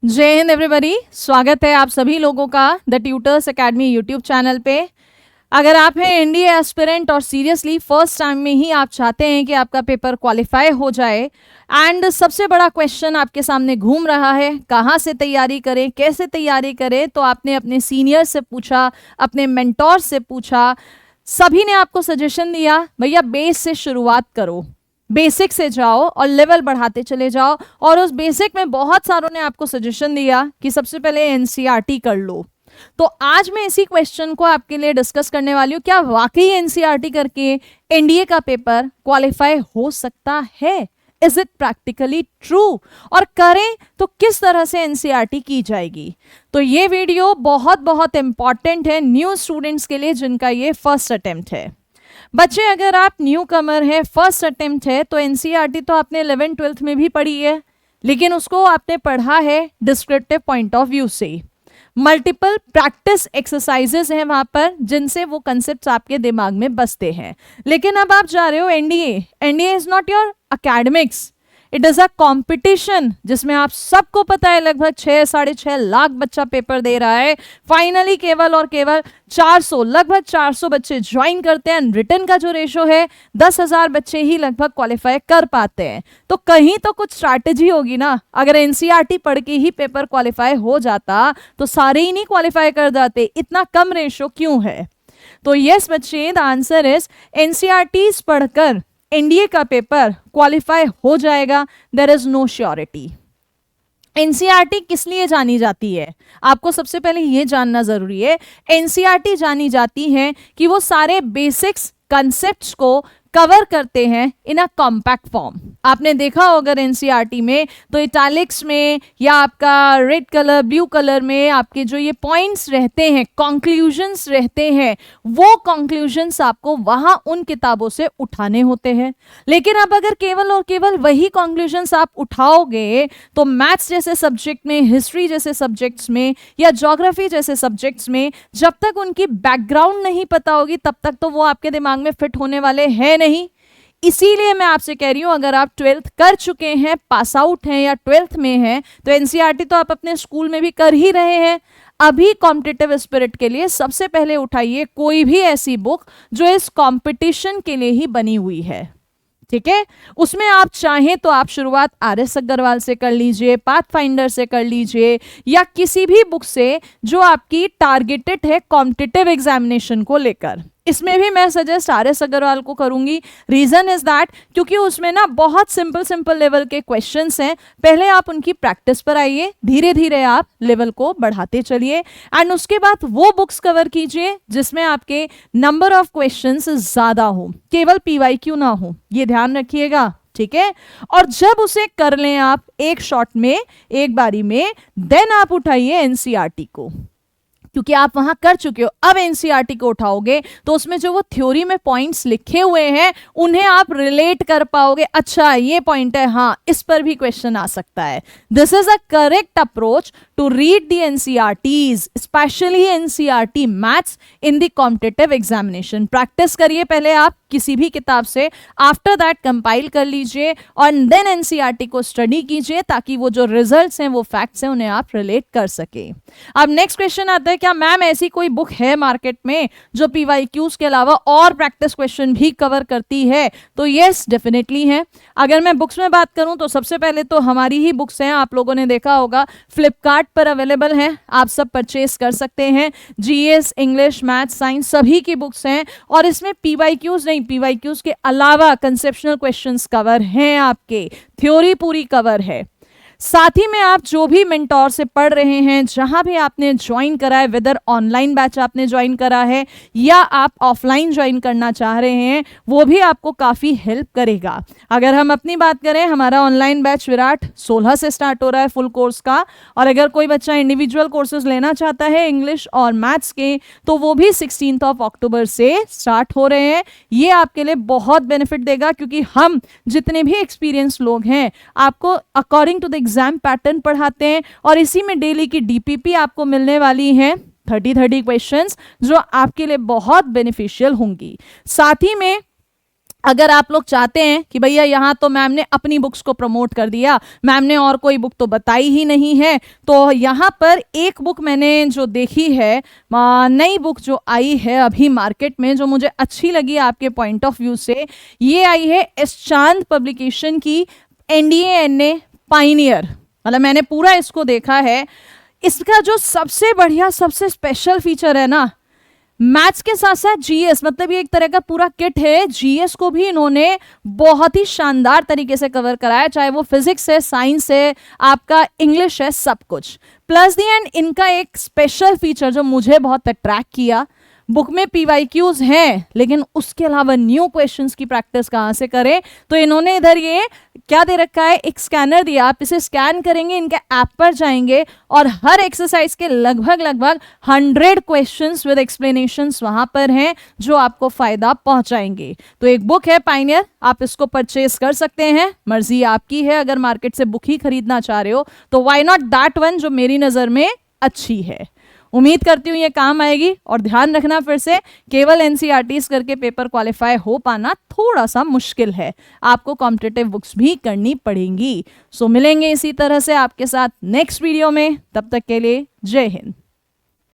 जय हिंद एवरीबॉडी, स्वागत है आप सभी लोगों का the tutors academy YouTube channel पे। अगर आप हैं एनडीए एस्पिरेंट और सीरियसली फर्स्ट टाइम में ही आप चाहते हैं कि आपका पेपर क्वालिफाई हो जाए एंड सबसे बड़ा क्वेश्चन आपके सामने घूम रहा है कहाँ से तैयारी करें, कैसे तैयारी करें, तो आपने अपने सीनियर से पूछा, अपने मेंटोर से पूछा, सभी ने आपको सजेशन दिया भैया बेस से शुरुआत करो, बेसिक से जाओ और लेवल बढ़ाते चले जाओ। और उस बेसिक में बहुत सारों ने आपको सजेशन दिया कि सबसे पहले एनसीईआरटी कर लो। तो आज मैं इसी क्वेश्चन को आपके लिए डिस्कस करने वाली हूँ, क्या वाकई एनसीईआरटी करके एनडीए का पेपर क्वालिफाई हो सकता है? Is it practically true? और करें तो किस तरह से एनसीईआरटी की जाएगी? तो ये वीडियो बहुत बहुत इंपॉर्टेंट है न्यू स्टूडेंट्स के लिए जिनका ये फर्स्ट अटेम्प्ट है। बच्चे, अगर आप न्यू कमर है, फर्स्ट अटेम्प्ट है, तो एनसीईआरटी तो आपने 11th-12th में भी पढ़ी है, लेकिन उसको आपने पढ़ा है डिस्क्रिप्टिव पॉइंट ऑफ व्यू से। मल्टीपल प्रैक्टिस एक्सरसाइजेस हैं वहां पर जिनसे वो कंसेप्ट्स आपके दिमाग में बसते हैं। लेकिन अब आप जा रहे हो NDA. NDA is not your academics, it is a competition जिसमें आप सबको पता है लगभग 6-6.5 लाख बच्चा पेपर दे रहा है। फाइनली केवल और केवल 400, लगभग 400 बच्चे ज्वाइन करते हैं। रिटर्न का जो रेशो है 10,000 बच्चे ही लगभग क्वालिफाई कर पाते हैं। तो कहीं तो कुछ स्ट्रैटेजी होगी ना। अगर एनसीईआरटी पढ़ के ही पेपर क्वालिफाई हो जाता तो सारे ही नहीं क्वालिफाई कर जाते, इतना कम रेशो क्यों है? तो यस बच्चे, द आंसर इज एनसीईआरटी पढ़कर एनडीए का पेपर क्वालिफाई हो जाएगा। There is no surety. NCERT किस लिए जानी जाती है? आपको सबसे पहले यह जानना जरूरी है। एनसीईआरटी जानी जाती है कि वो सारे बेसिक्स कंसेप्ट्स को कवर करते हैं इन अ कॉम्पैक्ट फॉर्म। आपने देखा होगा एनसीईआरटी में तो इटैलिक्स में या आपका रेड कलर, ब्लू कलर में आपके जो ये पॉइंट्स रहते हैं, कंक्लूजन्स रहते हैं, वो कंक्लूजन्स आपको वहां उन किताबों से उठाने होते हैं। लेकिन अब अगर केवल और केवल वही कंक्लूजन्स आप उठाओगे तो मैथ्स जैसे सब्जेक्ट में, हिस्ट्री जैसे सब्जेक्ट्स में या ज्योग्राफी जैसे सब्जेक्ट्स में जब तक उनकी बैकग्राउंड नहीं पता होगी तब तक तो वो आपके दिमाग में फिट होने वाले हैं नहीं। इसीलिए मैं आपसे कह रही हूं, अगर आप 12th कर चुके हैं, पास आउट हैं या 12th में हैं, तो एनसीईआरटी तो आप अपने स्कूल में भी कर ही रहे हैं। अभी कॉम्पिटिटिव स्पिरिट के लिए सबसे पहले उठाइए कोई भी ऐसी बुक जो इस कंपटीशन के लिए ही बनी हुई है, ठीक है? उसमें आप चाहें तो आप शुरुआत आर.एस. अग्रवाल से कर लीजिए, पाथफाइंडर से कर लीजिए या किसी भी बुक से जो आपकी टारगेटेड है कॉम्पिटिटिव एग्जामिनेशन को लेकर। इसमें भी मैं सजेस्ट आर.एस. अग्रवाल को करूंगी। रीजन इज दैट क्योंकि उसमें ना बहुत सिंपल लेवल के क्वेश्चंस हैं। पहले आप उनकी प्रैक्टिस पर आइए, धीरे धीरे आप लेवल को बढ़ाते चलिए एंड उसके बाद वो बुक्स कवर कीजिए जिसमें आपके नंबर ऑफ क्वेश्चंस ज्यादा हो, केवल पीवाईक्यू ना हो, ये ध्यान रखिएगा, ठीक है? और जब उसे कर लें आप एक शॉट में, एक बारी में, देन आप उठाइए एनसीईआरटी को, क्योंकि आप वहां कर चुके हो। अब एनसीईआरटी को उठाओगे तो उसमें जो वो थ्योरी में पॉइंट्स लिखे हुए हैं उन्हें आप रिलेट कर पाओगे। अच्छा, ये पॉइंट है, हाँ, इस पर भी क्वेश्चन आ सकता है। This is a correct approach to read the NCERTs, specially NCERT maths in the competitive examination. Practice करिए पहले आप किसी भी किताब से, आफ्टर दैट कंपाइल कर लीजिए और देन एनसीईआरटी को स्टडी कीजिए ताकि वो जो रिजल्ट्स हैं, वो फैक्ट्स हैं, उन्हें आप रिलेट कर सके। अब नेक्स्ट क्वेश्चन आता है, क्या मैम ऐसी कोई बुक है मार्केट में जो पीवाईक्यूज के अलावा और प्रैक्टिस क्वेश्चन भी कवर करती है? तो यस, डेफिनेटली है। अगर मैं बुक्स में बात करूं तो सबसे पहले तो हमारी ही बुक्स हैं, आप लोगों ने देखा होगा फ्लिपकार्ट पर अवेलेबल हैं, आप सब परचेस कर सकते हैं। जीएस, इंग्लिश, मैथ, साइंस सभी की बुक्स हैं और इसमें पीवाईक्यूज नहीं, पीवाईक्यूज के अलावा कंसेप्शनल क्वेश्चंस कवर हैं, आपके थ्योरी पूरी कवर है। साथ ही में आप जो भी मेंटोर से पढ़ रहे हैं, जहां भी आपने ज्वाइन करा है, वेदर ऑनलाइन बैच आपने ज्वाइन करा है या आप ऑफलाइन ज्वाइन करना चाह रहे हैं, वो भी आपको काफ़ी हेल्प करेगा। अगर हम अपनी बात करें, हमारा ऑनलाइन बैच विराट 16 से स्टार्ट हो रहा है फुल कोर्स का, और अगर कोई बच्चा इंडिविजुअल कोर्सेज लेना चाहता है इंग्लिश और मैथ्स के, तो वो भी 16 अक्टूबर से स्टार्ट हो रहे हैं। ये आपके लिए बहुत बेनिफिट देगा क्योंकि हम जितने भी एक्सपीरियंस लोग हैं आपको according to the exam pattern पढ़ाते हैं और इसी में डेली की डीपीपी आपको मिलने वाली है 30 क्वेश्चंस जो आपके लिए बहुत बेनिफिशियल होंगी। साथ ही में अगर आप लोग चाहते हैं कि भैया यहाँ तो मैम ने अपनी बुक्स को प्रमोट कर दिया, मैम ने और कोई बुक तो बताई ही नहीं है, तो यहाँ पर एक बुक मैंने जो देखी है, नई बुक जो आई है अभी मार्केट में, जो मुझे अच्छी लगी आपके पॉइंट ऑफ व्यू से, ये आई है एस चांद पब्लिकेशन की NDA पाइनियर। मतलब मैंने पूरा इसको देखा है। इसका जो सबसे बढ़िया सबसे स्पेशल फीचर है ना, मैथ्स के साथ साथ GS, मतलब ये एक तरह का पूरा किट है। GS को भी इन्होंने बहुत ही शानदार तरीके से कवर कराया, चाहे वो फिजिक्स है, साइंस है, आपका इंग्लिश है, सब कुछ। प्लस दी एंड इनका एक स्पेशल फीचर जो मुझे बहुत अट्रैक्ट किया, बुक में PYQs हैं, लेकिन उसके अलावा न्यू क्वेश्चंस की प्रैक्टिस कहाँ से करें, तो इन्होंने इधर ये क्या दे रखा है, एक स्कैनर दिया, आप इसे स्कैन करेंगे, इनके ऐप पर जाएंगे और हर एक्सरसाइज के लगभग 100 क्वेश्चंस विद एक्सप्लेनेशंस वहां पर हैं जो आपको फायदा पहुंचाएंगे। तो एक बुक है पाइनियर, आप इसको परचेज कर सकते हैं, मर्जी आपकी है। अगर मार्केट से बुक ही खरीदना चाह रहे हो तो व्हाई नॉट दैट वन, जो मेरी नजर में अच्छी है। उम्मीद करती हूँ ये काम आएगी। और ध्यान रखना फिर से, केवल NCERTs करके पेपर क्वालिफाई हो पाना थोड़ा सा मुश्किल है, आपको कॉम्पिटिटिव बुक्स भी करनी पड़ेंगी। सो मिलेंगे इसी तरह से आपके साथ नेक्स्ट वीडियो में, तब तक के लिए जय हिंद।